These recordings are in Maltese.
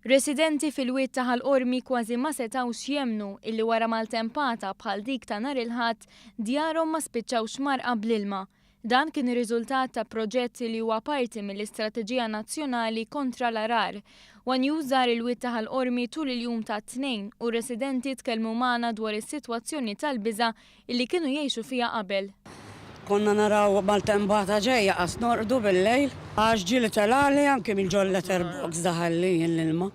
Residenti fil-Wied ta' Ħal Qromi kważi ma setgħux jemmnu illi wara Maltempata bħal dik ta' nhar il-Ħadd djarhom ma spiċċawx marqa bl-ilma. Dan kien ir-riżultat ta' proġett li huwa parti mill-Istrateġija Nazzjonali kontra l-għargħar. News żar il-Wied ta' Ħal Qromi tul il-jum ta' Tnejn u residenti tkellmu magħna dwar is-sitwazzjoni tal-biża' illi kienu jgħixu fiha qabel. Konna naraw Maltempata ġejja qas norqdu bil-lejl, għax ġieli telali anke mill-ġolla terbox daħalli l-ilma.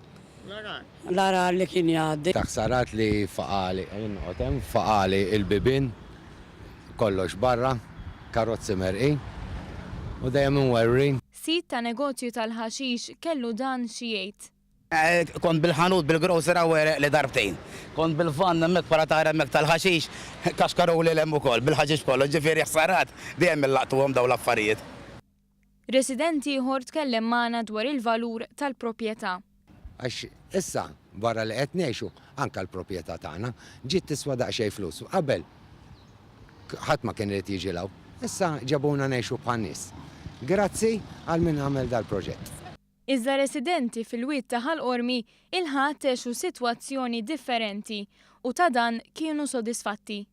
L-għargħar li kien jgħaddi. Taħsarat li faqali il-bibin, kollox barra, karozzi merqin u dejjem inwerrin. Sit ta' negozju tal-ħaxix kellu dan xi jgħid. Kont bil-ħanut bil-grocer għawereq li darbtejn. Kont bil-fan nemmek para tara emmek tal-ħaxix, kaxkaru li l-em ukoll, bil-ħaxix kollu, ġifieri ħsarat dejjem il-laqtuhom daw l-affarijiet. Residenti ieħor tkellem magħna dwar il-valur tal-proprjetà. Għax issa barra li qed ngħixu anke l-proprjetà tagħna ġiet tiswa daqsxejn flus. Qabel ħadd ma kien irid jiġi law. Issa ġabuna ngħixu bħal nies. Grazzi għal min għamel dal-proġett. Iżda residenti fil-Wied ta' Ħal Qromi il-ħadd għexu sitwazzjoni differenti u ta' dan kienu sodisfatti.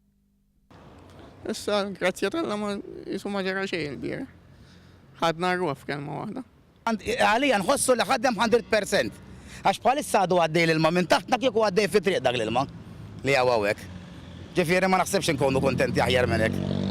Issa grazzi tal-Alla ma jisu ma ġara xejn il-bier. Ħadna rwaf kelma waħda. Għalija nħossu li ħaddem 100%. Għax bħalissa għadu għaddej l-ilma minn taħt kieku għaddej fi triq dak l-ilma li għawawek. Ġifieri ma naħsebx nkunu kontenti aħjar minn hekk.